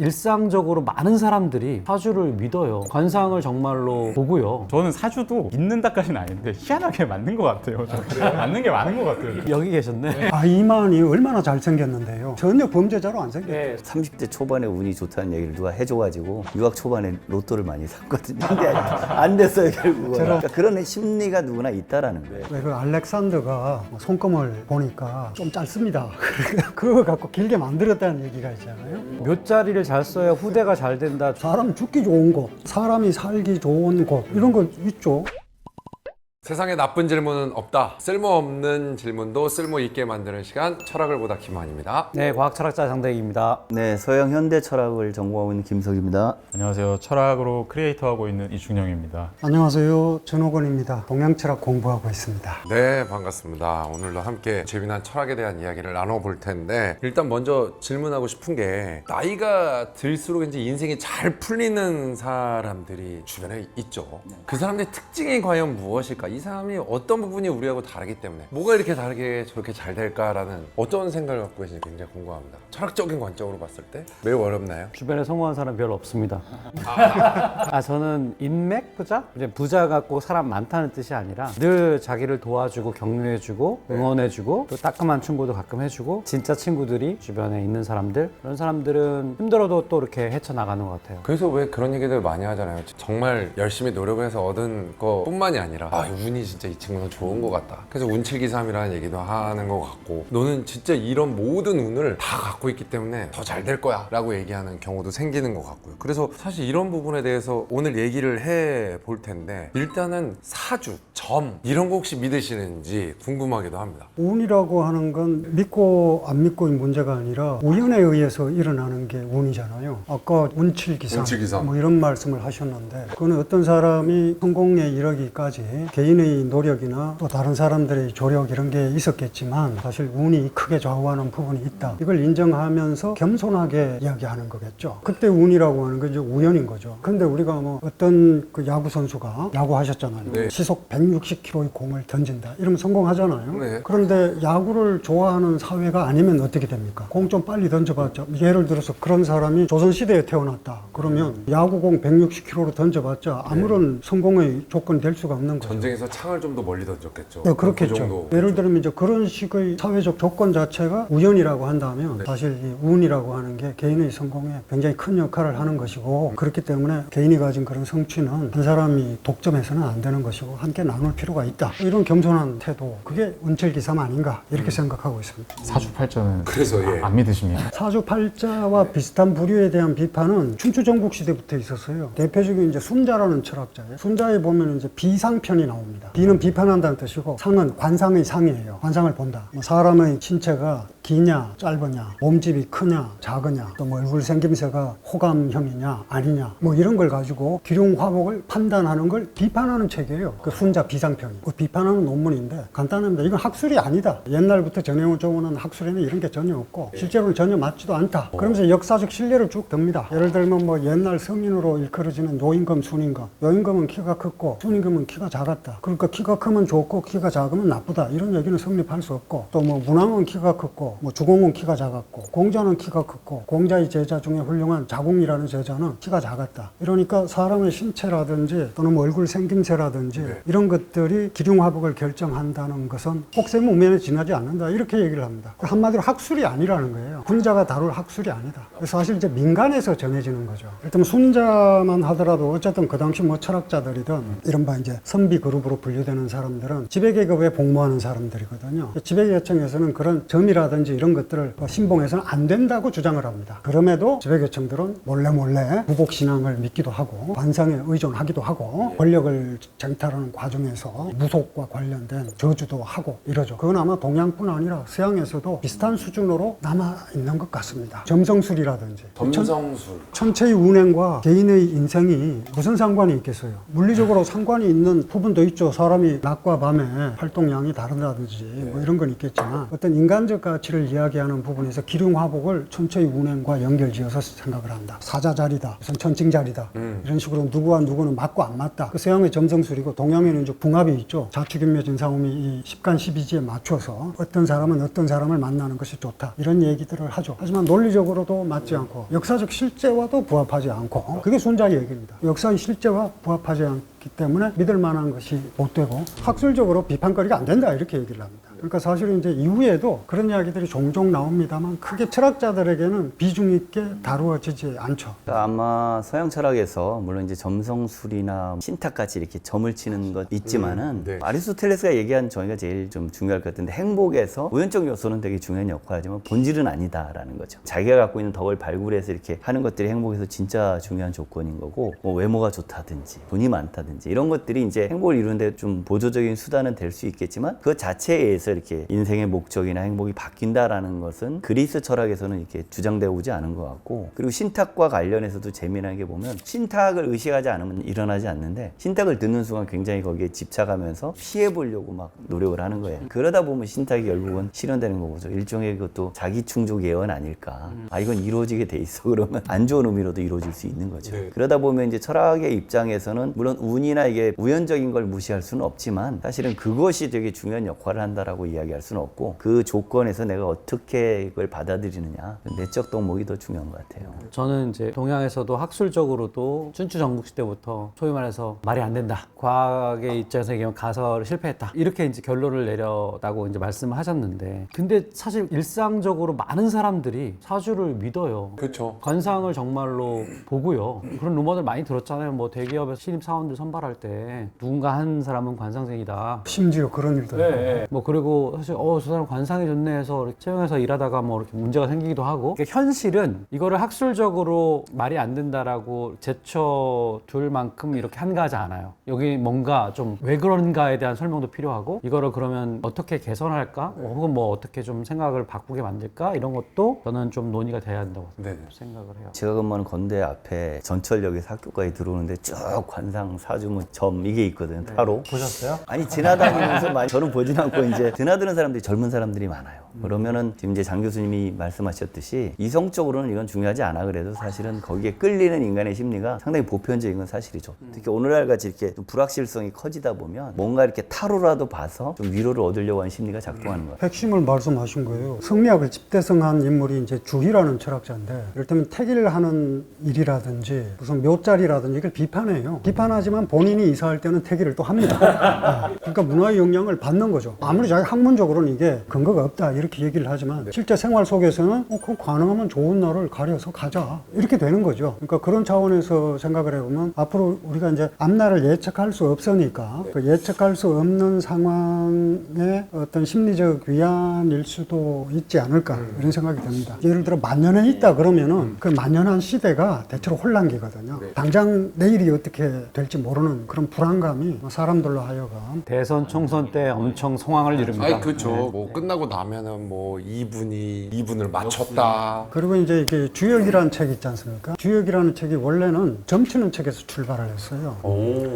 일상적으로 많은 사람들이 사주를 믿어요. 관상을 정말로 보고요. 저는 사주도 믿는다까지는 아닌데 희한하게 맞는 것 같아요. 맞는 게 많은 것 같아요. 여기 계셨네. 이만이 얼마나 잘생겼는데요. 전혀 범죄자로 안 생겼어요. 네. 30대 초반에 운이 좋다는 얘기를 누가 해줘가지고 유학 초반에 로또를 많이 샀거든요. 근데 안 됐어요 결국은. 그러니까 그런 심리가 누구나 있다라는 거예요. 왜 그 알렉산더가 손금을 보니까 좀 짧습니다. 그거 갖고 길게 만들었다는 얘기가 있잖아요. 몇 자리를 잘 써야 후대가 잘 된다. 사람 죽기 좋은 곳, 사람이 살기 좋은 곳 이런 거 있죠. 세상에 나쁜 질문은 없다. 쓸모없는 질문도 쓸모있게 만드는 시간, 철학을 보다 김환입니다. 네, 과학철학자 장대익입니다. 네, 서양 현대 철학을 전공하고 있는 김석입니다. 안녕하세요. 철학으로 크리에이터하고 있는 이중영입니다. 안녕하세요. 전호건입니다. 동양철학 공부하고 있습니다. 네, 반갑습니다. 오늘도 함께 재미난 철학에 대한 이야기를 나눠볼 텐데 일단 먼저 질문하고 싶은 게 나이가 들수록 이제 인생이 잘 풀리는 사람들이 주변에 있죠. 그 사람들의 특징이 과연 무엇일까? 이 사람이 어떤 부분이 우리하고 다르기 때문에 뭐가 이렇게 다르게 저렇게 잘 될까라는 어떤 생각을 갖고 계신지 굉장히 궁금합니다. 철학적인 관점으로 봤을 때 매우 어렵나요? 주변에 성공한 사람 별로 없습니다. 저는 인맥 부자? 이제 부자 갖고 사람 많다는 뜻이 아니라 늘 자기를 도와주고 격려해주고 응원해주고 또 따끔한 충고도 가끔 해주고 진짜 친구들이 주변에 있는 사람들 그런 사람들은 힘들어도 또 이렇게 헤쳐나가는 것 같아요. 그래서 왜 그런 얘기들 많이 하잖아요. 정말 열심히 노력을 해서 얻은 것뿐만이 아니라 운이 진짜 이 친구는 좋은 것 같다. 그래서 운칠기삼이라는 얘기도 하는 것 같고 너는 진짜 이런 모든 운을 다 갖고 있기 때문에 더 잘 될 거야 라고 얘기하는 경우도 생기는 것 같고요. 그래서 사실 이런 부분에 대해서 오늘 얘기를 해볼 텐데 일단은 사주, 점 이런 거 혹시 믿으시는지 궁금하기도 합니다. 운이라고 하는 건 믿고 안 믿고의 문제가 아니라 우연에 의해서 일어나는 게 운이잖아요. 아까 운칠기삼 운칠기삼. 뭐 이런 말씀을 하셨는데 그거는 어떤 사람이 성공에 이르기까지 개인의 노력이나 또 다른 사람들의 조력 이런 게 있었겠지만 사실 운이 크게 좌우하는 부분이 있다. 이걸 인정하면서 겸손하게 이야기하는 거겠죠. 그때 운이라고 하는 건 이제 우연인 거죠. 근데 우리가 뭐 어떤 그 야구 선수가 야구하셨잖아요. 네. 시속 160km의 공을 던진다. 이러면 성공하잖아요. 네. 그런데 야구를 좋아하는 사회가 아니면 어떻게 됩니까? 공 좀 빨리 던져봤자 예를 들어서 그런 사람이 조선시대에 태어났다. 그러면 야구공 160km로 던져봤자 아무런 성공의 조건이 될 수가 없는 거죠. 전쟁에서 창을 좀 더 멀리 던졌겠죠. 네, 그렇겠죠. 그 정도. 예를 들면 이제 그런 식의 사회적 조건 자체가 우연이라고 한다면 사실 이 운이라고 하는 게 개인의 성공에 굉장히 큰 역할을 하는 것이고 그렇기 때문에 개인이 가진 그런 성취는 한 사람이 독점해서는 안 되는 것이고 함께 나눌 필요가 있다. 이런 겸손한 태도 그게 운칠기삼 아닌가 이렇게 생각하고 있습니다. 사주팔자는 그래서 예. 안 믿으십니까? 사주팔자와 비슷한 부류에 대한 비판은 춘추 전국 시대부터 있었어요. 대표적인 이제 순자라는 철학자예요. 순자에 보면 이제 비상편이 나옵니다. 비는 비판한다는 뜻이고 상은 관상의 상이에요. 관상을 본다. 뭐 사람의 신체가 기냐 짧으냐 몸집이 크냐 작으냐 또 뭐 얼굴 생김새가 호감형이냐 아니냐 뭐 이런 걸 가지고 기륭화목을 판단하는 걸 비판하는 책이에요. 그 순자 비상편이 그 비판하는 논문인데 간단합니다. 이건 학술이 아니다. 옛날부터 전해온 조문은 학술에는 이런 게 전혀 없고 실제로는 전혀 맞지도 않다. 그러면서 역사적 신뢰를 쭉 듭니다. 예를 들면 뭐 옛날 성인으로 일컬어지는 노임금 순임금 노임금은 키가 컸고 순임금은 키가 작았다. 그러니까 키가 크면 좋고 키가 작으면 나쁘다. 이런 얘기는 성립할 수 없고 또 뭐 문왕은 키가 컸고 뭐 주공은 키가 작았고 공자는 키가 컸고 공자의 제자 중에 훌륭한 자공이라는 제자는 키가 작았다. 이러니까 사람의 신체라든지 또는 뭐 얼굴 생김새라든지 이런 것들이 기륭화복을 결정한다는 것은 혹세무면에 지나지 않는다. 이렇게 얘기를 합니다. 한마디로 학술이 아니라는 거예요. 군자가 다룰 학술이 아니다. 그래서 사실 이제 민간에서 정해지는 거죠. 일단 순자만 하더라도 어쨌든 그 당시 뭐 철학자들이든 이른바 이제 선비 그룹으로 분류되는 사람들은 지배계급에 복무하는 사람들이거든요. 지배계층에서는 그런 점이라든지 이런 것들을 신봉해서는 안 된다고 주장을 합니다. 그럼에도 지배계층들은 몰래 부복신앙을 믿기도 하고 관상에 의존하기도 하고 권력을 쟁탈하는 과정에서 무속과 관련된 저주도 하고 이러죠. 그건 아마 동양뿐 아니라 서양에서도 비슷한 수준으로 남아있는 것 같습니다. 점성술이라든지 점성술. 천체의 운행과 개인의 인생이 무슨 상관이 있겠어요? 물리적으로 상관이 있는 부분도 있죠. 사람이 낮과 밤에 활동량이 다르다든지 뭐 이런 건 있겠지만 어떤 인간적 가치를 가치를 이야기하는 부분에서 기륭화복을 천체의 운행과 연결지어서 생각을 한다. 사자자리다, 무슨 천칭자리다 이런 식으로 누구와 누구는 맞고 안 맞다. 그 서양의 점성술이고 동양에는 이제 궁합이 있죠. 자축인묘 진사오미 이 10간 12지에 맞춰서 어떤 사람은 어떤 사람을 만나는 것이 좋다 이런 얘기들을 하죠. 하지만 논리적으로도 맞지 않고 역사적 실제와도 부합하지 않고 그게 순자의 얘기입니다. 역사의 실제와 부합하지 않기 때문에 믿을 만한 것이 못 되고 학술적으로 비판거리가 안 된다 이렇게 얘기를 합니다. 그러니까 사실은 이제 이후에도 그런 이야기들이 종종 나옵니다만 크게 철학자들에게는 비중 있게 다루어지지 않죠. 그러니까 아마 서양 철학에서 물론 이제 점성술이나 신탁같이 이렇게 점을 치는 것 있지만은 네. 아리스토텔레스가 얘기한 정의가 제일 좀 중요할 것 같은데 행복에서 우연적 요소는 되게 중요한 역할을 하지만 본질은 아니다라는 거죠. 자기가 갖고 있는 덕을 발굴해서 이렇게 하는 것들이 행복에서 진짜 중요한 조건인 거고 뭐 외모가 좋다든지 돈이 많다든지 이런 것들이 이제 행복을 이루는데 좀 보조적인 수단은 될 수 있겠지만 그 자체에 의해서 이렇게 인생의 목적이나 행복이 바뀐다라는 것은 그리스 철학에서는 이렇게 주장되어 오지 않은 것 같고 그리고 신탁과 관련해서도 재미난 게 보면 신탁을 의식하지 않으면 일어나지 않는데 신탁을 듣는 순간 굉장히 거기에 집착하면서 피해보려고 막 노력을 하는 거예요. 그러다 보면 신탁이 결국은 실현되는 거죠. 일종의 그것도 자기 충족 예언 아닐까. 아 이건 이루어지게 돼 있어 그러면 안 좋은 의미로도 이루어질 수 있는 거죠. 네. 그러다 보면 이제 철학의 입장에서는 물론 운이나 이게 우연적인 걸 무시할 수는 없지만 사실은 그것이 되게 중요한 역할을 한다라고 이야기할 수는 없고 그 조건에서 내가 어떻게 그걸 받아들이느냐 내적 덕목이 더 중요한 것 같아요. 저는 이제 동양에서도 학술적으로도 춘추 전국시 때부터 소위 말해서 말이 안 된다. 과학의 입장에서 얘기하면 가설을 실패했다. 이렇게 이제 결론을 내렸다고 이제 말씀을 하셨는데 근데 사실 일상적으로 많은 사람들이 사주를 믿어요. 그렇죠. 관상을 정말로 보고요. 그런 루머들 많이 들었잖아요. 뭐 대기업에서 신입 사원들 선발할 때 누군가 한 사람은 관상쟁이다. 심지어 그런 일도 있고. 뭐 그리고 사실 저 사람 관상이 좋네 해서 이렇게 채용해서 일하다가 뭐 이렇게 문제가 생기기도 하고 그러니까 현실은 이거를 학술적으로 말이 안 된다라고 제쳐둘 만큼 이렇게 한가하지 않아요. 여기 뭔가 좀 왜 그런가에 대한 설명도 필요하고 이거를 그러면 어떻게 개선할까 혹은 뭐 어떻게 좀 생각을 바꾸게 만들까 이런 것도 저는 좀 논의가 돼야 한다고 네네. 생각을 해요. 제가 근무하는 건대 앞에 전철역에서 학교까지 들어오는데 쭉 관상, 사주문, 점 이게 있거든요. 타로. 보셨어요? 아니 지나다니면서 많이 저는 보진 않고 이제 드나드는 사람들이 젊은 사람들이 많아요. 그러면은 지금 이제 장 교수님이 말씀하셨듯이 이성적으로는 이건 중요하지 않아 그래도 사실은 거기에 끌리는 인간의 심리가 상당히 보편적인 건 사실이죠. 특히 오늘날 같이 이렇게 좀 불확실성이 커지다 보면 뭔가 이렇게 타로라도 봐서 좀 위로를 얻으려고 하는 심리가 작동하는 거예요. 핵심을 말씀하신 거예요. 성리학을 집대성한 인물이 이제 주희라는 철학자인데 이를테면 택일을 하는 일이라든지 무슨 묘자리라든지 이걸 비판해요. 비판하지만 본인이 이사할 때는 택일을 또 합니다. 그러니까 문화의 영향을 받는 거죠. 아무리 자기 학문적으로는 이게 근거가 없다 이렇게 얘기를 하지만 실제 생활 속에서는 그 가능하면 좋은 날을 가려서 가자 이렇게 되는 거죠. 그러니까 그런 차원에서 생각을 해보면 앞으로 우리가 이제 앞날을 예측할 수 없으니까 그 예측할 수 없는 상황의 어떤 심리적 위안일 수도 있지 않을까 이런 생각이 듭니다. 예를 들어 만년에 있다 그러면은 그 만년한 시대가 대체로 혼란기거든요. 당장 내일이 어떻게 될지 모르는 그런 불안감이 사람들로 하여금 대선 총선 때 엄청 성황을 이룹니다. 아니 그렇죠. 뭐 끝나고 나면은 뭐 이분을 맞췄다. 그리고 이제 이게 주역이라는 책이 있지 않습니까? 주역이라는 책이 원래는 점치는 책에서 출발을 했어요.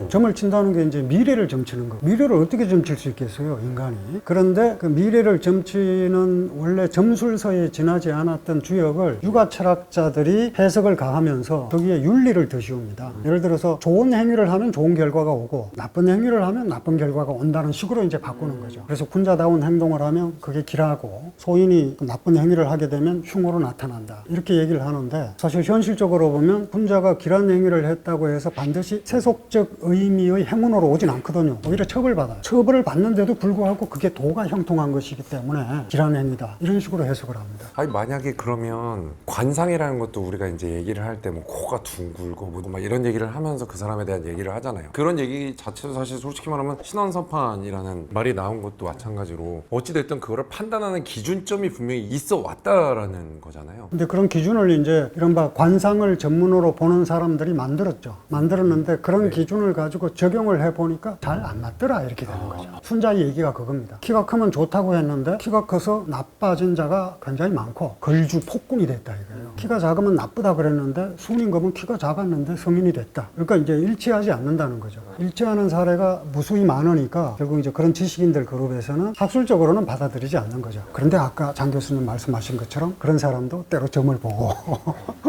점을 친다는 게 이제 미래를 점치는 거. 미래를 어떻게 점칠 수 있겠어요, 인간이? 그런데 그 미래를 점치는 원래 점술서에 지나지 않았던 주역을 유가 철학자들이 해석을 가하면서 거기에 윤리를 더씌웁니다. 예를 들어서 좋은 행위를 하면 좋은 결과가 오고 나쁜 행위를 하면 나쁜 결과가 온다는 식으로 이제 바꾸는 거죠. 그래서 군자다운 행동을 하면 그게 길하고 소인이 나쁜 행위를 하게 되면 흉으로 나타난다. 이렇게 얘기를 하는데 사실 현실적으로 보면 군자가 길한 행위를 했다고 해서 반드시 세속적 의미의 행운으로 오진 않거든요. 오히려 처벌받아요. 처벌을 받는데도 불구하고 그게 도가 형통한 것이기 때문에 길한 행위다. 이런 식으로 해석을 합니다. 아니 만약에 그러면 관상이라는 것도 우리가 이제 얘기를 할 때 뭐 코가 둥글고 뭐 막 이런 얘기를 하면서 그 사람에 대한 얘기를 하잖아요. 그런 얘기 자체도 사실 솔직히 말하면 신원서판이라는 말이 나온 것도 마찬가지로 어찌됐든 그거를 판단하는 기준점이 분명히 있어 왔다라는 거잖아요. 근데 그런 기준을 이제 이른바 관상을 전문으로 보는 사람들이 만들었죠. 만들었는데 그런 기준을 가지고 적용을 해보니까 잘 안 맞더라 이렇게 되는 거죠. 순자의 얘기가 그겁니다. 키가 크면 좋다고 했는데 키가 커서 나빠진 자가 굉장히 많고 걸주 폭군이 됐다 이거예요. 키가 작으면 나쁘다 그랬는데 순인 거면 키가 작았는데 성인이 됐다. 그러니까 이제 일치하지 않는다는 거죠. 일치하는 사례가 무수히 많으니까 결국 이제 그런 지식인들 그룹에서는 있지만은 학술적으로는 받아들이지 않는 거죠. 그런데 아까 장 교수님 말씀하신 것처럼 그런 사람도 때로 점을 보고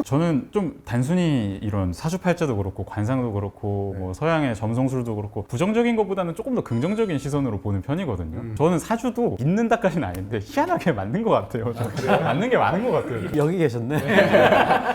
저는 좀 단순히 이런 사주팔자도 그렇고 관상도 그렇고 뭐 서양의 점성술도 그렇고 부정적인 것보다는 조금 더 긍정적인 시선으로 보는 편이거든요. 저는 사주도 믿는다까지는 아닌데 희한하게 맞는 것 같아요. 맞는 게 많은 것 같아요. 여기 계셨네.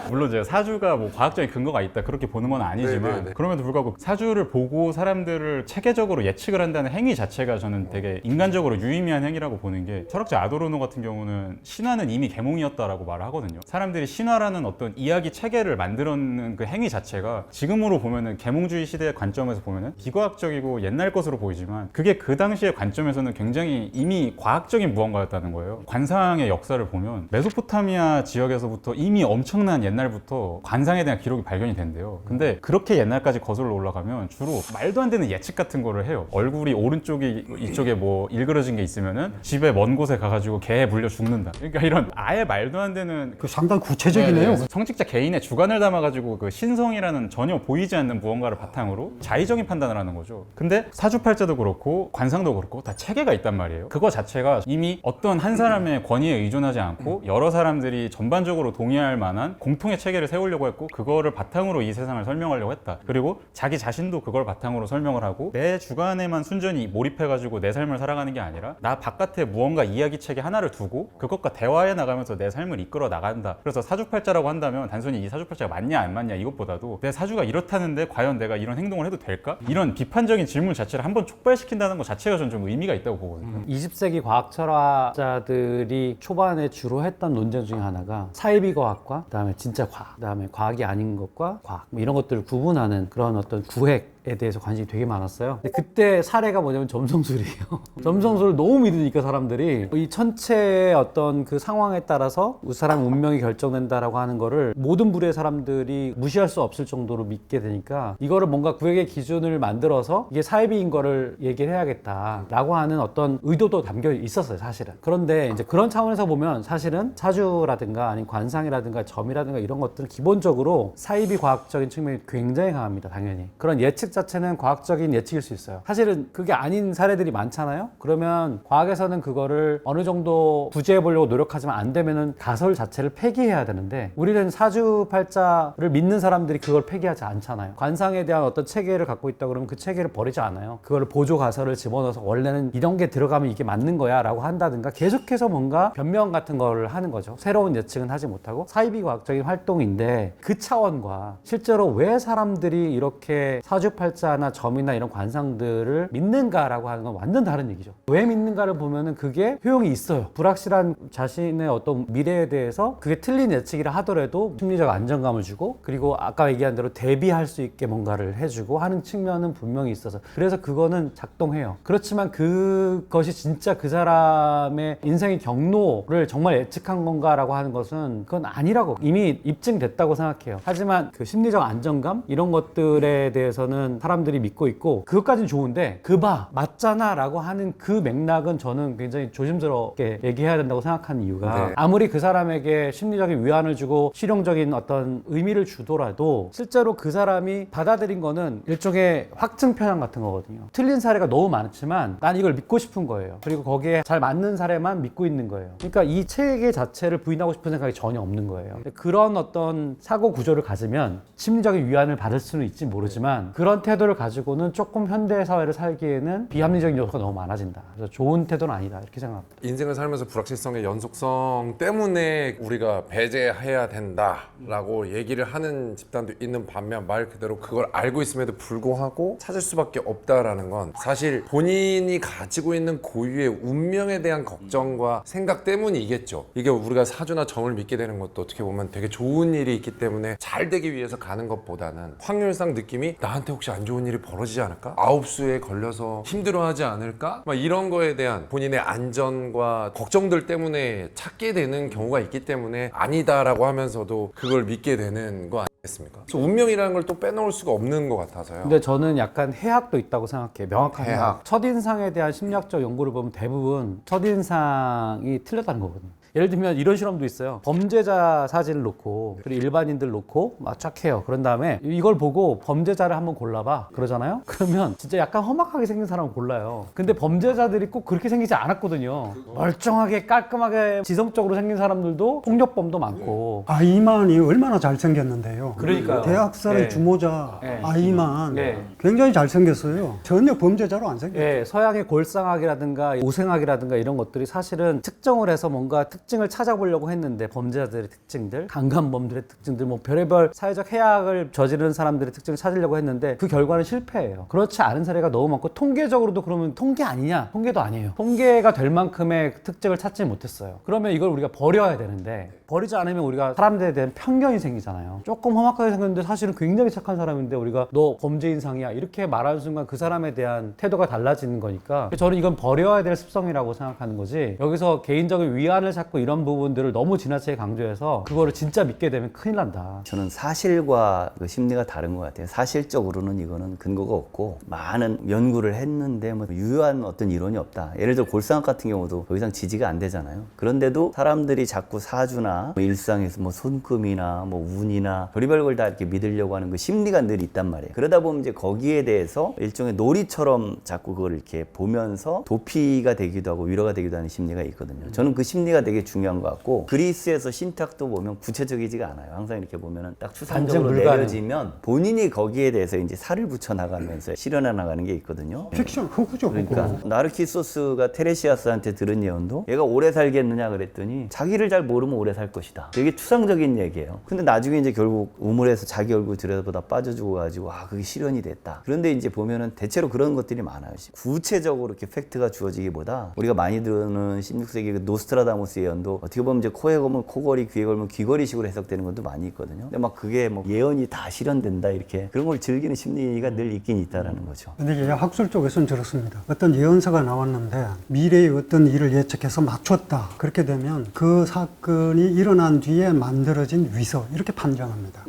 물론 제가 사주가 뭐 과학적인 근거가 있다 그렇게 보는 건 아니지만 네네네. 그럼에도 불구하고 사주를 보고 사람들을 체계적으로 예측을 한다는 행위 자체가 저는 되게 인간적으로 유의미한 행위라고 보는 게 철학자 아도르노 같은 경우는 신화는 이미 계몽이었다라고 말을 하거든요. 사람들이 신화라는 어떤 이야기 체계를 만들어내는 그 행위 자체가 지금으로 보면은 계몽주의 시대의 관점에서 보면은 비과학적이고 옛날 것으로 보이지만 그게 그 당시의 관점에서는 굉장히 이미 과학적인 무언가였다는 거예요. 관상의 역사를 보면 메소포타미아 지역에서부터 이미 엄청난 옛날부터 관상에 대한 기록이 발견이 된대요. 근데 그렇게 옛날까지 거슬러 올라가면 주로 말도 안 되는 예측 같은 거를 해요. 얼굴이 오른쪽이 이쪽에 뭐 일그러진 게 있으면은 집에 먼 곳에 가가지고 개에 물려 죽는다. 그러니까 이런 아예 말도 안 되는 그 상당히 구체적이네요. 성직자 개인의 주관을 담아가지고 그 신성이라는 전혀 보이지 않는 무언가를 바탕으로 자의적인 판단을 하는 거죠. 근데 사주팔자도 그렇고 관상도 그렇고 다 체계가 있단 말이에요. 그거 자체가 이미 어떤 한 사람의 권위에 의존하지 않고 여러 사람들이 전반적으로 동의할 만한 공통의 체계를 세우려고 했고 그거를 바탕으로 이 세상을 설명하려고 했다. 그리고 자기 자신도 그걸 바탕으로 설명을 하고 내 주관에만 순전히 몰입해가지고 내 삶을 살아가는 게 아니라 나 바깥에 무언가 이야기 체계 하나를 두고 그것과 대화해 나가면서 내 삶을 이끌어 나간다. 그래서 사주팔자라고 한다면 단순히 이 사주팔자가 맞냐 안 맞냐 이것보다도 내 사주가 이렇다는데 과연 내가 이런 행동을 해도 될까? 이런 비판적인 질문 자체를 한번 촉발시킨다는 것 자체가 저는 좀 의미가 있다고 보거든요. 20세기 과학 철학자들이 초반에 주로 했던 논쟁 중에 하나가 사이비과학과 그다음에 진짜 과학, 그다음에 과학이 아닌 것과 과학 뭐 이런 것들을 구분하는 그런 어떤 구획에 대해서 관심이 되게 많았어요. 근데 그때 사례가 뭐냐면 점성술이에요. 점성술을 너무 믿으니까 사람들이 이 천체의 어떤 그 상황에 따라서 사람 운명이 결정된다라고 하는 거를 모든 부류의 사람들이 무시할 수 없을 정도로 믿게 되니까 이거를 뭔가 구획의 기준을 만들어서 이게 사이비인 거를 얘기를 해야겠다라고 하는 어떤 의도도 담겨 있었어요, 사실은. 그런데 이제 그런 차원에서 보면 사실은 사주라든가 아니면 관상이라든가 점이라든가 이런 것들은 기본적으로 사이비 과학적인 측면이 굉장히 강합니다, 당연히. 그런 예측 자체는 과학적인 예측일 수 있어요. 사실은 그게 아닌 사례들이 많잖아요. 그러면 과학에서는 그거를 어느 정도 구제해 보려고 노력하지만 안 되면은 가설 자체를 폐기해야 되는데 우리는 사주팔자를 믿는 사람들이 그걸 폐기하지 않잖아요. 관상에 대한 어떤 체계를 갖고 있다 그러면 그 체계를 버리지 않아요. 그걸 보조 가설을 집어넣어서 원래는 이런 게 들어가면 이게 맞는 거야 라고 한다든가 계속해서 뭔가 변명 같은 걸 하는 거죠. 새로운 예측은 하지 못하고 사이비 과학적인 활동인데 그 차원과 실제로 왜 사람들이 이렇게 사주팔자나 점이나 이런 관상들을 믿는가라고 하는 건 완전 다른 얘기죠. 왜 믿는가를 보면은 그게 효용이 있어요. 불확실한 자신의 어떤 미래에 대해서 그게 틀린 예측이라 하더라도 심리적 안정감을 주고 그리고 아까 얘기한 대로 대비할 수 있게 뭔가를 해주고 하는 측면은 분명히 있어서 그래서 그거는 작동해요. 그렇지만 그것이 진짜 그 사람의 인생의 경로를 정말 예측한 건가라고 하는 것은 그건 아니라고 이미 입증됐다고 생각해요. 하지만 그 심리적 안정감 이런 것들에 대해서는 사람들이 믿고 있고 그것까지는 좋은데 그 봐 맞잖아 라고 하는 그 맥락은 저는 굉장히 조심스럽게 얘기해야 된다고 생각하는 이유가 네. 아무리 그 사람에게 심리적인 위안을 주고 실용적인 어떤 의미를 주더라도 실제로 그 사람이 받아들인 거는 일종의 확증 편향 같은 거거든요. 틀린 사례가 너무 많지만 난 이걸 믿고 싶은 거예요. 그리고 거기에 잘 맞는 사례만 믿고 있는 거예요. 그러니까 이 체계 자체를 부인하고 싶은 생각이 전혀 없는 거예요. 그런 어떤 사고 구조를 가지면 심리적인 위안을 받을 수는 있지 모르지만 그런 태도를 가지고는 조금 현대 사회를 살기에는 비합리적인 요소가 너무 많아진다. 그래서 좋은 태도는 아니다 이렇게 생각합니다. 인생을 살면서 불확실성의 연속성 때문에 우리가 배제해야 된다라고 얘기를 하는 집단도 있는 반면 말 그대로 그걸 알고 있음에도 불구하고 찾을 수밖에 없다라는 건 사실 본인이 가지고 있는 고유의 운명에 대한 걱정과 생각 때문이겠죠. 이게 우리가 사주나 점을 믿게 되는 것도 어떻게 보면 되게 좋은 일이 있기 때문에 잘 되기 위해서 가는 것보다는 확률상 느낌이 나한테 혹시 안 좋은 일이 벌어지지 않을까? 아홉수에 걸려서 힘들어하지 않을까? 막 이런 거에 대한 본인의 안전과 걱정들 때문에 찾게 되는 경우가 있기 때문에 아니다라고 하면서도 그걸 믿게 되는 거 아니겠습니까? 그래서 운명이라는 걸 또 빼놓을 수가 없는 것 같아서요. 근데 저는 약간 해학도 있다고 생각해요. 명확한 해학. 첫인상에 대한 심리학적 연구를 보면 대부분 첫인상이 틀렸다는 거거든요. 예를 들면 이런 실험도 있어요. 범죄자 사진을 놓고 그리고 일반인들 놓고 막 쫙 해요. 그런 다음에 이걸 보고 범죄자를 한번 골라봐 그러잖아요. 그러면 진짜 약간 험악하게 생긴 사람을 골라요. 근데 범죄자들이 꼭 그렇게 생기지 않았거든요. 멀쩡하게 깔끔하게 지성적으로 생긴 사람들도 폭력범도 많고. 아이만이 얼마나 잘생겼는데요. 그러니까요. 대학살의 네. 주모자 네. 아이만 네. 굉장히 잘생겼어요. 전혀 범죄자로 안 생겼어요. 예, 서양의 골상학이라든가 오생학이라든가 이런 것들이 사실은 측정을 해서 뭔가 특징을 찾아보려고 했는데 범죄자들의 특징들, 강간범들의 특징들, 뭐 별의별 사회적 해악을 저지르는 사람들의 특징을 찾으려고 했는데 그 결과는 실패예요. 그렇지 않은 사례가 너무 많고 통계적으로도 그러면 통계 아니냐? 통계도 아니에요. 통계가 될 만큼의 특징을 찾지 못했어요. 그러면 이걸 우리가 버려야 되는데 버리지 않으면 우리가 사람들에 대한 편견이 생기잖아요. 조금 험악하게 생겼는데 사실은 굉장히 착한 사람인데 우리가 너 범죄 인상이야 이렇게 말하는 순간 그 사람에 대한 태도가 달라지는 거니까 저는 이건 버려야 될 습성이라고 생각하는 거지 여기서 개인적인 위안을 찾고 이런 부분들을 너무 지나치게 강조해서 그거를 진짜 믿게 되면 큰일 난다. 저는 사실과 그 심리가 다른 것 같아요. 사실적으로는 이거는 근거가 없고 많은 연구를 했는데 뭐 유효한 어떤 이론이 없다. 예를 들어 골상학 같은 경우도 더 이상 지지가 안 되잖아요. 그런데도 사람들이 자꾸 사주나 뭐 일상에서 뭐 손금이나 뭐 운이나 별의별 걸 다 이렇게 믿으려고 하는 그 심리가 늘 있단 말이에요. 그러다 보면 이제 거기에 대해서 일종의 놀이처럼 자꾸 그걸 이렇게 보면서 도피가 되기도 하고 위로가 되기도 하는 심리가 있거든요. 저는 그 심리가 되게 중요한 것 같고 그리스에서 신탁도 보면 구체적이지가 않아요. 항상 이렇게 보면은 딱 추상적으로 내려지면 본인이 거기에 대해서 이제 살을 붙여 나가면서 실현해 나가는 게 있거든요. 픽션 흑우죠. 그러니까 나르키소스가 테레시아스한테 들은 예언도 얘가 오래 살겠느냐 그랬더니 자기를 잘 모르면 오래 살 것이다. 되게 추상적인 얘기예요. 근데 나중에 이제 결국 우물에서 자기 얼굴 들여다보다 빠져 죽어가지고 그게 실현이 됐다. 그런데 이제 보면은 대체로 그런 것들이 많아요. 구체적으로 이렇게 팩트가 주어지기보다 우리가 많이 듣는 16세기 그 노스트라다무스 예언도 어떻게 보면 이제 코에 걸면 코걸이, 귀에 걸면 귀걸이식으로 해석되는 것도 많이 있거든요. 근데 막 그게 뭐 예언이 다 실현된다 이렇게 그런 걸 즐기는 심리가 늘 있긴 있다라는 거죠. 근데 이게 학술 쪽에서는 저렇습니다. 어떤 예언서가 나왔는데 미래의 어떤 일을 예측해서 맞췄다. 그렇게 되면 그 사건이 일어난 뒤에 만들어진 위서 이렇게 판정합니다.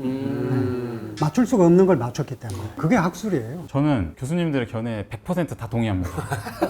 맞출 수가 없는 걸 맞췄기 때문에 그게 학술이에요. 저는 교수님들의 견해에 100%다 동의합니다.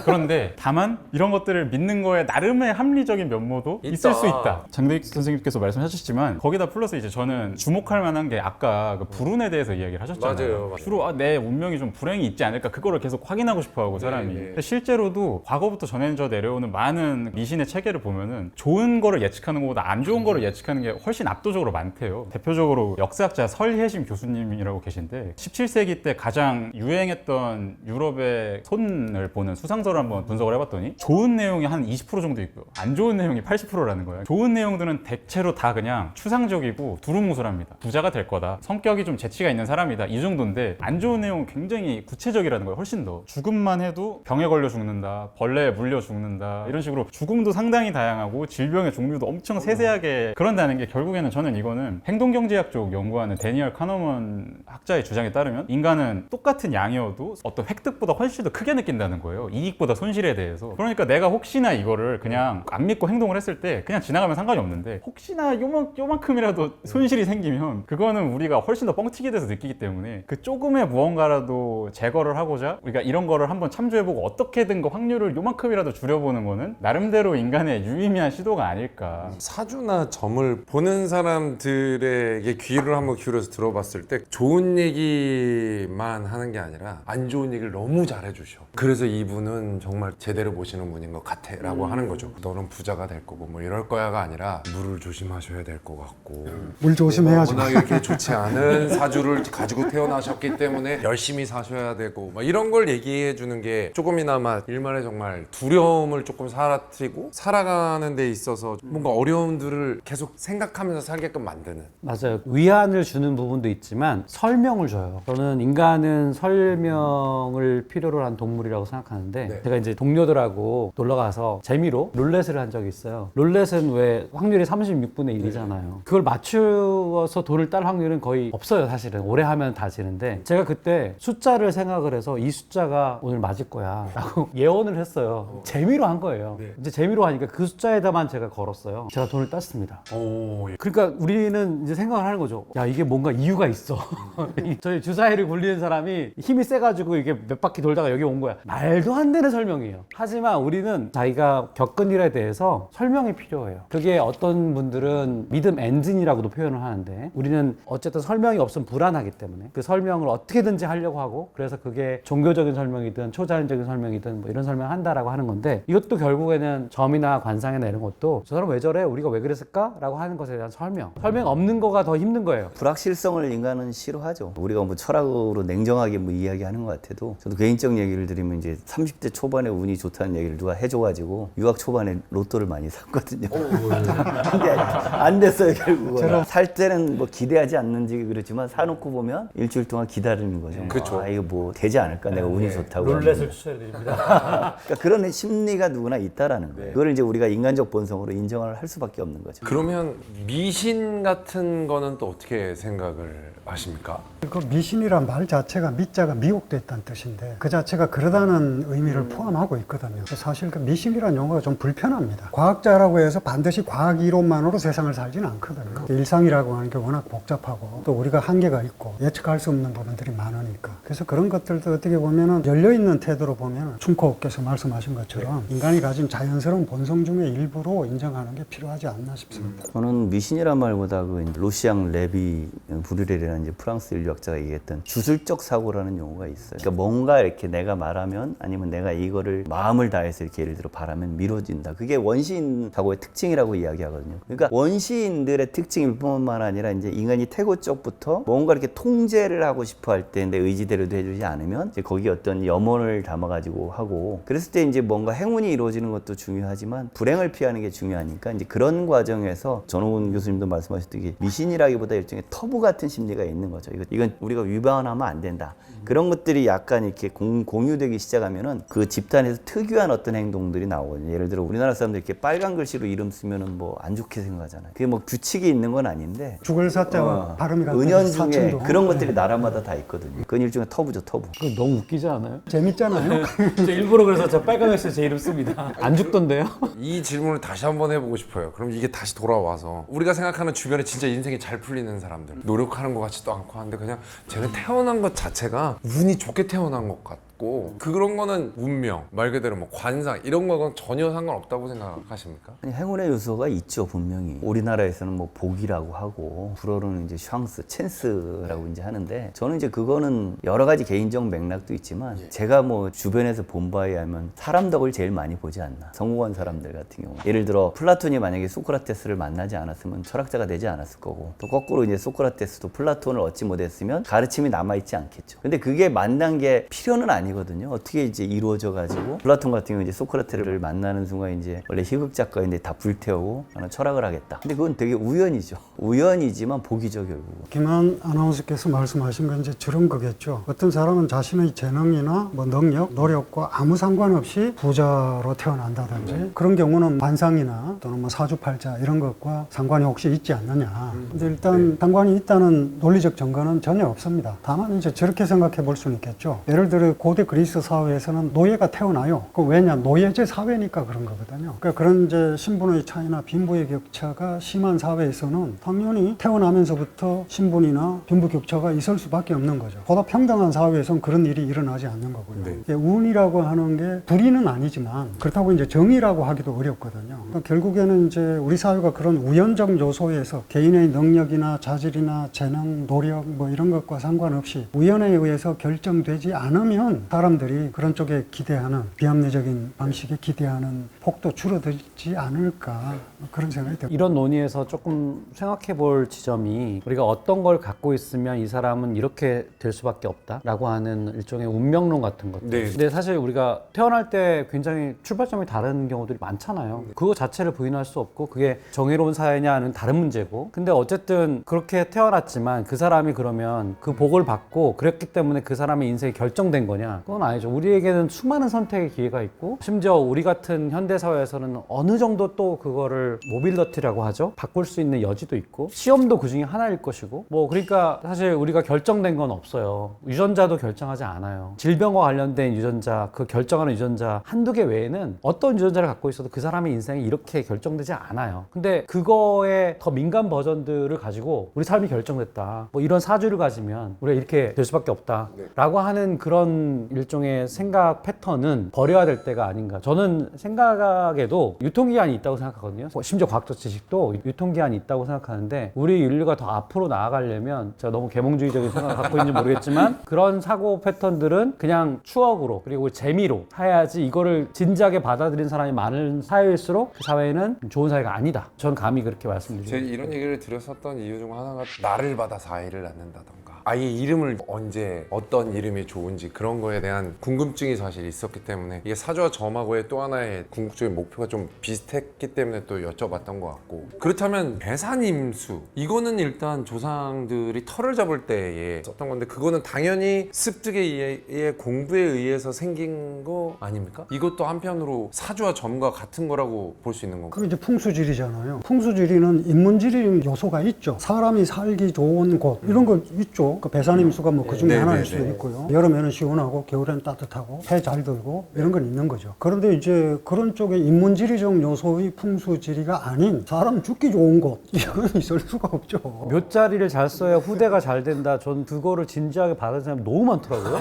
그런데 다만 이런 것들을 믿는 거에 나름의 합리적인 면모도 있을 수 있다. 장대익 선생님께서 말씀하셨지만 거기다 플러스 이제 저는 주목할 만한 게 아까 그 불운에 대해서 이야기를 하셨잖아요. 맞아요. 주로 내 운명이 좀 불행이 있지 않을까 그거를 계속 확인하고 싶어하고 사람이. 네. 근데 실제로도 과거부터 전해져 내려오는 많은 미신의 체계를 보면은 좋은 거를 예측하는 것보다 안 좋은 거를 예측하는 게 훨씬 압도적으로 많대요. 대표적으로 역사학자 설혜심 교수님이라고 계신데 17세기 때 가장 유행했던 유럽의 손을 보는 수상서를 한번 분석을 해봤더니 좋은 내용이 한 20% 정도 있고요. 안 좋은 내용이 80%라는 거예요. 좋은 내용들은 대체로 다 그냥 추상적이고 두루뭉술합니다. 부자가 될 거다. 성격이 좀 재치가 있는 사람이다. 이 정도인데 안 좋은 내용은 굉장히 구체적이라는 거예요. 훨씬 더. 죽음만 해도 병에 걸려 죽는다. 벌레에 물려 죽는다. 이런 식으로 죽음도 상당히 다양하고 질병의 종류도 엄청 세세하게 그런다는 게 결국에는 저는 이거는 행동경제학 쪽 연구하는 데니얼 카너먼 학자의 주장에 따르면 인간은 똑같은 양이어도 어떤 획득보다 훨씬 더 크게 느낀다는 거예요. 이익보다 손실에 대해서. 그러니까 내가 혹시나 이거를 그냥 안 믿고 행동을 했을 때 그냥 지나가면 상관이 없는데 혹시나 요만큼이라도 손실이 생기면 그거는 우리가 훨씬 더 뻥튀기 돼서 느끼기 때문에 그 조금의 무언가라도 제거를 하고자 우리가 이런 거를 한번 참조해보고 어떻게든 그 확률을 요만큼이라도 줄여보는 거는 나름대로 인간의 유의미한 시도가 아닐까. 사주나 점을 보는 사람들에게 귀를 한번 기울여서 들어봤을 때 좋은 얘기만 하는 게 아니라 안 좋은 얘기를 너무 잘해주셔. 그래서 이분은 정말 제대로 보시는 분인 것 같아 라고 하는 거죠. 너는 부자가 될 거고 뭐 이럴 거야가 아니라 물을 조심하셔야 될 것 같고 물 조심해야죠. 워낙 이렇게 좋지 않은 사주를 가지고 태어나셨기 때문에 열심히 사셔야 되고 막 이런 걸 얘기해 주는 게 조금이나마 일말의 정말 두려움을 조금 사라뜨리고 살아가는 데 있어서 뭔가 어려움들을 계속 생각하면서 살게끔 만드는. 맞아요. 위안을 주는 부분도 있지만 설명을 줘요. 저는 인간은 설명을 필요로 한 동물이라고 생각하는데 네. 제가 이제 동료들하고 놀러 가서 재미로 룰렛을 한 적이 있어요. 룰렛은 왜 확률이 36분의 1이잖아요. 그걸 맞추어서 돈을 딸 확률은 거의 없어요. 사실은 오래 하면 다 지는데 제가 그때 숫자를 생각을 해서 이 숫자가 오늘 맞을 거야 라고 예언을 했어요. 재미로 한 거예요. 이제 재미로 하니까 그 숫자에다만 제가 걸었어요. 제가 돈을 땄습니다. 오, 예. 그러니까 우리는 이제 생각을 하는 거죠. 야, 이게 뭔가 이유가 있어. 없어. 저희 주사위를 굴리는 사람이 힘이 세가지고 이게 몇 바퀴 돌다가 여기 온 거야. 말도 안 되는 설명이에요. 하지만 우리는 자기가 겪은 일에 대해서 설명이 필요해요. 그게 어떤 분들은 믿음 엔진이라고도 표현을 하는데 우리는 어쨌든 설명이 없으면 불안하기 때문에 그 설명을 어떻게든지 하려고 하고 그래서 그게 종교적인 설명이든 초자연적인 설명이든 뭐 이런 설명을 한다라고 하는 건데 이것도 결국에는 점이나 관상이나 이런 것도 저 사람 왜 저래? 우리가 왜 그랬을까? 라고 하는 것에 대한 설명 없는 거가 더 힘든 거예요. 불확실성을 인간은 싫어하죠. 우리가 뭐 철학으로 냉정하게 뭐 이야기하는 것 같아도 저도 개인적 얘기를 드리면 이제 30대 초반에 운이 좋다는 얘기를 누가 해줘가지고 유학 초반에 로또를 많이 샀거든요. 근데 안 됐어요 결국은. 살 때는 뭐 기대하지 않는지 그렇지만 사놓고 보면 일주일 동안 기다리는 거죠. 그쵸. 아 이거 뭐 되지 않을까 내가 운이 좋다고. 룰렛을 추천해드립니다. 그러니까 그런 심리가 누구나 있다라는 거예요. 그걸 이제 우리가 인간적 본성으로 인정을 할 수밖에 없는 거죠. 그러면 미신 같은 거는 또 어떻게 생각을 하십니까? 그 미신이란 말 자체가 미자가 미혹됐다는 뜻인데 그 자체가 그러다는 의미를 포함하고 있거든요. 사실 그 미신이라는 용어가 좀 불편합니다. 과학자라고 해서 반드시 과학 이론만으로 세상을 살지는 않거든요. 일상이라고 하는 게 워낙 복잡하고 또 우리가 한계가 있고 예측할 수 없는 부분들이 많으니까 그래서 그런 것들도 어떻게 보면은 열려있는 태도로 보면 춘코께서 말씀하신 것처럼 인간이 가진 자연스러운 본성 중의 일부로 인정하는 게 필요하지 않나 싶습니다. 저는 미신이란 말보다 그 루시앙 레비 브류레라는 이제 프랑스 인류학자가 얘기했던 주술적 사고라는 용어가 있어요. 그러니까 뭔가 이렇게 내가 말하면 아니면 내가 이거를 마음을 다해서 이렇게 예를 들어 바라면 미뤄진다. 그게 원시인 사고의 특징이라고 이야기하거든요. 그러니까 원시인들의 특징일 뿐만 아니라 이제 인간이 태고 쪽부터 뭔가 이렇게 통제를 하고 싶어 할 때 내 의지대로도 해주지 않으면 이제 거기에 어떤 염원을 담아가지고 하고 그랬을 때 이제 뭔가 행운이 이루어지는 것도 중요하지만 불행을 피하는 게 중요하니까 이제 그런 과정에서 전호훈 교수님도 말씀하셨듯이 미신이라기보다 일종의 터부 같은 심리가 있는 거죠. 이건 우리가 위반하면 안 된다. 그런 것들이 약간 이렇게 공유되기 시작하면은 그 집단에서 특유한 어떤 행동들이 나오거든요. 예를 들어 우리나라 사람들 이렇게 빨간 글씨로 이름 쓰면은 뭐 안 좋게 생각하잖아요. 그게 뭐 규칙이 있는 건 아닌데 죽을 사자와 발음이 같은 은연중에 사칭도. 그런 것들이 나라마다 다 있거든요. 그건 일종의 터부죠, 터부. 그거 너무 웃기지 않아요? 재밌잖아요. 저 일부러 그래서 저 빨간 글씨 제 이름 씁니다. 안 죽던데요? 이 질문을 다시 한번 해보고 싶어요. 그럼 이게 다시 돌아와서 우리가 생각하는 주변에 진짜 인생이 잘 풀리는 사람들 노력하는 것 같지도 않고 하는데 그냥 쟤는 태어난 것 자체가 운이 좋게 태어난 것 같고 그런 거는 운명 말 그대로 뭐 관상 이런 거는 전혀 상관없다고 생각하십니까? 아니, 행운의 요소가 있죠, 분명히. 우리나라에서는 뭐 복이라고 하고 불어로는 이제 샹스, 찬스라고 이제 하는데 저는 이제 그거는 여러 가지 개인적 맥락도 있지만 제가 뭐 주변에서 본 바에 하면 사람 덕을 제일 많이 보지 않나. 성공한 사람들 같은 경우. 예를 들어 플라톤이 만약에 소크라테스를 만나지 않았으면 철학자가 되지 않았을 거고 또 거꾸로 이제 소크라테스도 플라톤을 얻지 못했으면 가르침이 남아있지 않겠죠. 근데 그게 만난 게 필요는 아니거든요. 어떻게 이제 이루어져 가지고 플라톤 같은 경우 이제 소크라테스를 만나는 순간 이제 원래 희극 작가인데 다 불태우고 나는 철학을 하겠다. 근데 그건 되게 우연이죠. 우연이지만 복이죠 결국은. 김한 아나운서께서 말씀하신 건 이제 저런 거겠죠. 어떤 사람은 자신의 재능이나 뭐 능력, 노력과 아무 상관없이 부자로 태어난다든지 그런 경우는 관상이나 또는 뭐 사주팔자 이런 것과 상관이 혹시 있지 않느냐. 근데 일단 상관이 있다는 논리적 증거는 전혀 없습니다. 다만 이제 저렇게 생각해 볼 수는 있겠죠. 예를 들어 고대 그리스 사회에서는 노예가 태어나요. 그 왜냐? 노예제 사회니까 그런 거거든요. 그러니까 그런 이제 신분의 차이나 빈부의 격차가 심한 사회에서는 당연히 태어나면서부터 신분이나 빈부 격차가 있을 수밖에 없는 거죠. 보다 평등한 사회에서는 그런 일이 일어나지 않는 거고요. 이게 운이라고 하는 게 불의는 아니지만 그렇다고 이제 정의라고 하기도 어렵거든요. 그러니까 결국에는 이제 우리 사회가 그런 우연적 요소에서 개인의 능력이나 자질이나 재능, 노력 뭐 이런 것과 상관없이 우연에 의해서 결정되지 않으면 사람들이 그런 쪽에 기대하는 비합리적인 방식에 기대하는 폭도 줄어들지 않을까 그런 생각이 듭니다. 이런 논의에서 조금 생각해 볼 지점이 우리가 어떤 걸 갖고 있으면 이 사람은 이렇게 될 수밖에 없다라고 하는 일종의 운명론 같은 것들. 네. 근데 사실 우리가 태어날 때 굉장히 출발점이 다른 경우들이 많잖아요. 그거 자체를 부인할 수 없고 그게 정의로운 사회냐는 다른 문제고. 근데 어쨌든 그렇게 태어났지만 그 사람이 그러면 그 복을 받고 그랬기 때문에 그 사람의 인생이 결정된 거냐? 그건 아니죠. 우리에게는 수많은 선택의 기회가 있고 심지어 우리 같은 현대 사회에서는 어느 정도 또 그거를 모빌리티라고 하죠. 바꿀 수 있는 여지도 있고 시험도 그 중에 하나일 것이고 뭐 그러니까 사실 우리가 결정된 건 없어요. 유전자도 결정하지 않아요. 질병과 관련된 유전자, 그 결정하는 유전자 한두 개 외에는 어떤 유전자를 갖고 있어도 그 사람의 인생이 이렇게 결정되지 않아요. 근데 그거에 더 민감 버전들을 가지고 우리 삶이 결정됐다. 뭐 이런 사주를 가지면 우리가 이렇게 될 수밖에 없다. 라고 하는 그런 일종의 생각 패턴은 버려야 될 때가 아닌가. 저는 생각에도 유통기한이 있다고 생각하거든요. 심지어 과학적 지식도 유통기한이 있다고 생각하는데 우리 인류가 더 앞으로 나아가려면 제가 너무 계몽주의적인 생각을 갖고 있는지 모르겠지만 그런 사고 패턴들은 그냥 추억으로 그리고 재미로 해야지 이거를 진지하게 받아들인 사람이 많은 사회일수록 그 사회는 좋은 사회가 아니다. 저는 감히 그렇게 말씀드립니다. 제가 이런 얘기를 드렸었던 이유 중 하나가 나를 받아서 아이를 낳는다던가 아이의 이름을 언제 어떤 이름이 좋은지 그런 거에 대한 궁금증이 사실 있었기 때문에 이게 사주와 점하고의 또 하나의 궁극적인 목표가 좀 비슷했기 때문에 또 여쭤봤던 것 같고 그렇다면 배산임수 이거는 일단 조상들이 털을 잡을 때에 썼던 건데 그거는 당연히 습득에 의해 공부에 의해서 생긴 거 아닙니까? 이것도 한편으로 사주와 점과 같은 거라고 볼 수 있는 건가요? 그게 이제 풍수지리잖아요. 풍수지리는 인문지리 요소가 있죠. 사람이 살기 좋은 곳 이런 거 있죠. 그 배산임수가 뭐 그 중에 하나일 수도 있고요. 여름에는 시원하고 겨울에는 따뜻하고 해 잘 들고 이런 건 있는 거죠. 그런데 이제 그런 쪽에 인문지리적 요소의 풍수지리가 아닌 사람 죽기 좋은 곳 이건 있을 수가 없죠. 몇 자리를 잘 써야 후대가 잘 된다. 전 그거를 진지하게 받은 사람이 너무 많더라고요.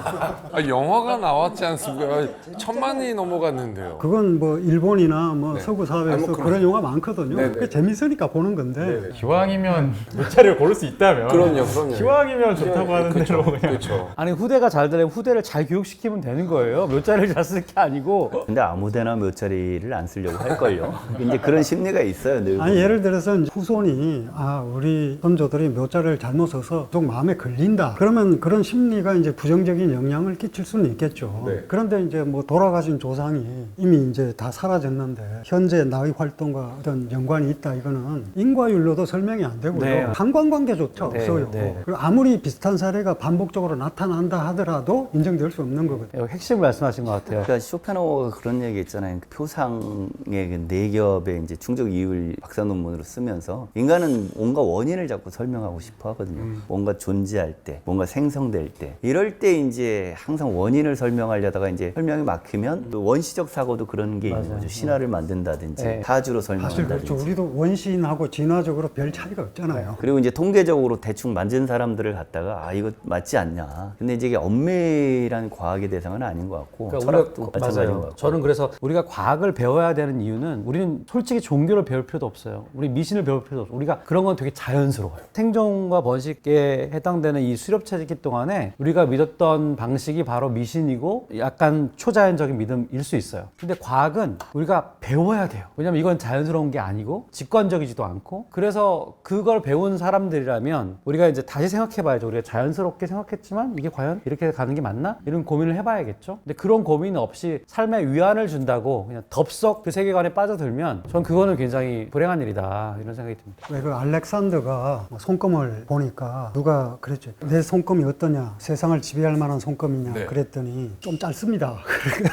아, 영화가 나왔지 않습니까? 1000만이 넘어갔는데요. 그건 뭐 일본이나 뭐 네. 서구 사회에서 아니, 뭐 그런 영화 많거든요. 네네. 그게 재밌으니까 보는 건데 기왕이면 몇 자리를 고를 수 있다면 그럼요. 기왕이면 좋다고 하는 대로 그냥 그렇죠. 아니 후대가 잘 되려면 후대를 잘 교육시키면 되는 거예요. 몇 자리를 잘 쓰는 게 아니고. 근데 아무데나 몇 자리를 안 쓰려고 할걸요. 이제 그런 심리가 있어요, 늘. 아니 예를 들어서 이제 후손이 아 우리 선조들이 묘자를 잘못 써서 좀 마음에 걸린다 그러면 그런 심리가 이제 부정적인 영향을 끼칠 수는 있겠죠. 네. 그런데 이제 뭐 돌아가신 조상이 이미 이제 다 사라졌는데 현재 나의 활동과 어떤 연관이 있다 이거는 인과율로도 설명이 안 되고요. 네. 상관관계조차 네, 없어요. 네. 그리고 아무리 비슷한 사례가 반복적으로 나타난다 하더라도 인정될 수 없는 거거든요. 핵심 말씀하신 것 같아요. 그러니까 쇼펜하우어가 그런 얘기 했잖아요. 그 표상의 그 네 겹의 이제 충족 이율 박사 논문으로 쓰면서 인간은 온갖 원인을 자꾸 설명하고 싶어 하거든요. 뭔가 존재할 때, 뭔가 생성될 때. 이럴 때 이제 항상 원인을 설명하려다가 이제 설명이 막히면 또 원시적 사고도 그런 게 있는 거죠. 신화를 만든다든지 네. 타주로 사실 설명한다든지. 그렇죠. 우리도 원시인하고 진화적으로 별 차이가 없잖아요. 그리고 이제 통계적으로 대충 만진 사람들을 갖다가 아 이거 맞지 않냐. 근데 이제 이게 엄밀한 과학의 대상은 아닌 것 같고 철학도 마찬가지인 것 같고. 저는 그래서 우리가 과학을 배워야 되는 이유는 우리는 솔직히 종교를 배울 필요도 없어요. 우리 미신을 배울 필요도 없어요. 우리가 그런 건 되게 자연스러워요. 생존과 번식에 해당되는 이 수렵체기 동안에 우리가 믿었던 방식이 바로 미신이고 약간 초자연적인 믿음일 수 있어요. 근데 과학은 우리가 배워야 돼요. 왜냐면 이건 자연스러운 게 아니고 직관적이지도 않고 그래서 그걸 배운 사람들이라면 우리가 이제 다시 생각해봐야죠. 우리가 자연스럽게 생각했지만 이게 과연 이렇게 가는 게 맞나? 이런 고민을 해봐야겠죠. 근데 그런 고민 없이 삶에 위안을 준다고 그냥 덥석 그 세계관에 빠져들면 전 그거는 굉장히 불행한 일이다 이런 생각이 듭니다. 왜 그 알렉산더가 손금을 보니까 누가 그랬죠. 내 손금이 어떠냐, 세상을 지배할 만한 손금이냐 네. 그랬더니 좀 짧습니다.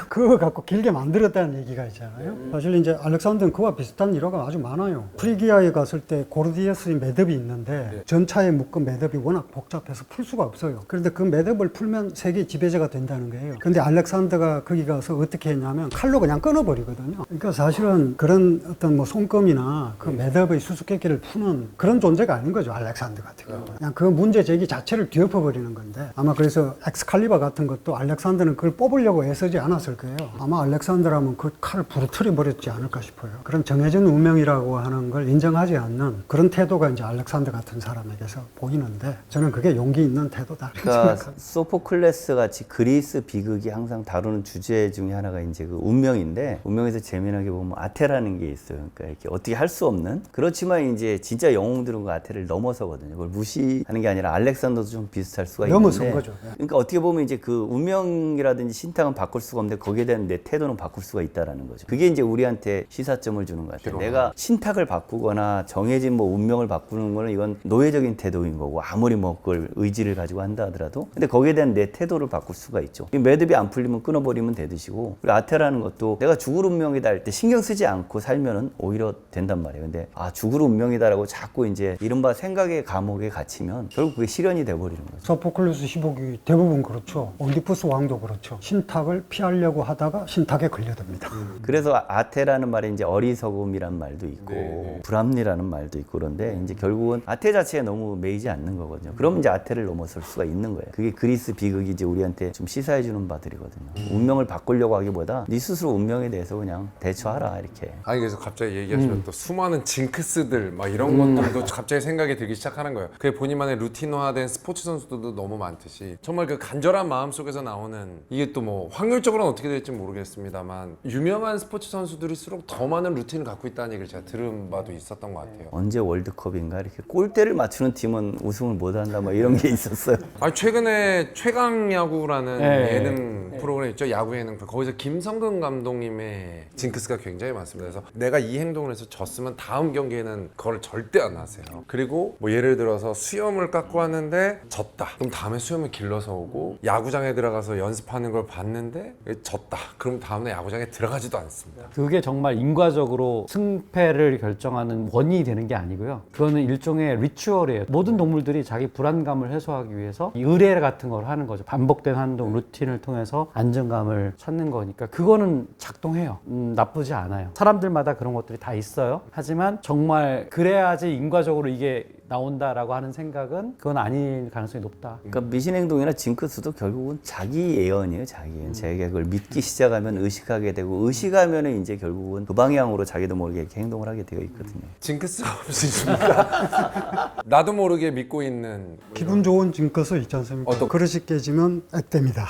그거 갖고 길게 만들었다는 얘기가 있잖아요. 사실 이제 알렉산더는 그와 비슷한 일화가 아주 많아요. 프리기아에 갔을 때 고르디에스의 매듭이 있는데 전차에 묶은 매듭이 워낙 복잡해서 풀 수가 없어요. 그런데 그 매듭을 풀면 세계 지배자가 된다는 거예요. 근데 알렉산더가 거기 가서 어떻게 했냐면 칼로 그냥 끊어버리거든요. 그러니까 사실은 그런 어떤 뭐 손금이나 그 매듭의 수수께끼를 푸는 그런 존재가 아닌 거죠. 알렉산더 같은 경우는. 그냥 그 문제 제기 자체를 뒤엎어버리는 건데 아마 그래서 엑스칼리버 같은 것도 알렉산더는 그걸 뽑으려고 애쓰지 않았을 거예요. 아마 알렉산더라면 그 칼을 부러뜨려 버렸지 않을까 싶어요. 그런 정해진 운명이라고 하는 걸 인정하지 않는 그런 태도가 이제 알렉산더 같은 사람에게서 보이는데 저는 그게 용기 있는 태도다. 그러니까 소포클레스 같이 그리스 비극이 항상 다루는 주제 중에 하나가 이제 그 운명인데 운명에서 재미나게 보면 아테라는 게 있어요. 그러니까 이렇게 어떻게 할 수 없는 그렇지만 이제 진짜 영웅들은 그 아테를 넘어서거든요. 그걸 무시하는 게 아니라 알렉산더도 좀 비슷할 수가 넘어선 있는데 거죠. 그러니까 어떻게 보면 이제 그 운명이라든지 신탁은 바꿀 수가 없는데 거기에 대한 내 태도는 바꿀 수가 있다라는 거죠. 그게 이제 우리한테 시사점을 주는 것 같아요. 내가 신탁을 바꾸거나 정해진 뭐 운명을 바꾸는 거는 이건 노예적인 태도인 거고 아무리 뭐 그걸 바꿀 의지를 가지고 한다 하더라도 근데 거기에 대한 내 태도를 바꿀 수가 있죠. 이 매듭이 안 풀리면 끊어버리면 되듯이고 그리고 아태라는 것도 내가 죽을 운명이다 할 때 신경 쓰지 않고 살면은 오히려 된단 말이에요. 근데 죽을 운명이다라고 자꾸 이제 이른바 생각의 감옥에 갇히면 결국 그게 실현이 돼버리는 거죠. 소포클로스 15기 대부분 그렇죠. 오디푸스 왕도 그렇죠. 신탁을 피하려고 하다가 신탁에 걸려듭니다. 그래서 아태라는 말에 이제 어리석음이란 말도 있고 불합리라는 말도 있고 그런데 이제 결국은 아태 자체에 너무 매이지 않는 거거든요. 그럼 이제 아태를 넘어설 수가 있는 거예요. 그게 그리스 비극이 이제 우리한테 좀 시사해 주는 바들이거든요. 운명을 바꾸려고 하기보다 네 스스로 운명에 대해서 그냥 대처하라 이렇게. 아니 그래서 갑자기 얘기하시면 또 수많은 징크스들 막 이런 것들도 갑자기 생각이 들기 시작하는 거예요. 그게 본인만의 루틴화된 스포츠 선수들도 너무 많듯이 정말 그 간절한 마음 속에서 나오는 이게 또 뭐 확률적으로는 어떻게 될지 모르겠습니다만 유명한 스포츠 선수들일수록 더 많은 루틴을 갖고 있다는 얘기를 제가 들은 바도 있었던 것 같아요. 언제 월드컵인가 이렇게 골대를 맞추는 팀은 우승을 못한다 뭐 이런 게 있었어요. 아니 최근에 최강야구라는 네. 예능 프로그램 있죠. 야구 예능 거기서 김성근 감독님의 징크스가 굉장히 많습니다. 그래서 내가 이 행동을 해서 졌으면 다음 경기에는 그걸 절대 안 하세요. 그리고 뭐 예를 들어서 수염을 깎고 하는데 졌다. 그럼 다음에 수염을 길러서 오고 야구장에 들어가서 연습하는 걸 봤는데 졌다. 그럼 다음날 야구장에 들어가지도 않습니다. 그게 정말 인과적으로 승패를 결정하는 원인이 되는 게 아니고요. 그거는 일종의 리추얼이에요. 모든 동물들이 자기 불안감을 해소하기 위해서 이 의뢰 같은 걸 하는 거죠. 반복된 한동 루틴을 통해서 안정감을 찾는 거니까 그거는 작동해요. 나쁘지 않아요. 사람들마다 그런 것들이 다 있어요. 하지만 정말 그래야지 인과적으로 이게 나온다라고 하는 생각은 그건 아닐 가능성이 높다. 그러니까 미신행동이나 징크스도 결국은 자기 예언이에요. 자기 예언. 자기가 그걸 믿기 시작하면 의식하게 되고 의식하면 이제 결국은 그 방향으로 자기도 모르게 이렇게 행동을 하게 되어 있거든요. 징크스가 없으십니까? 나도 모르게 믿고 있는 기분 좋은 징크스 있지 않습니까? 어떤- 그릇이 깨지면 액땜이다.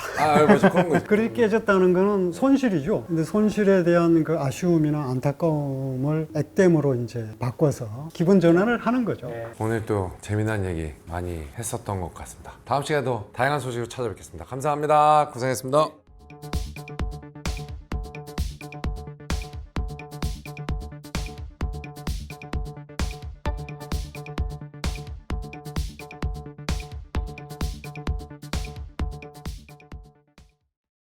맞아 그런 거 있죠. 그릇이 깨졌다는 거는 손실이죠. 근데 손실에 대한 그 아쉬움이나 안타까움을 액땜으로 이제 바꿔서 기분 전환을 하는 거죠. 오늘 또 재미난 얘기 많이 했었던 것 같습니다. 다음 시간에도 다양한 소식으로 찾아뵙겠습니다. 감사합니다. 고생했습니다.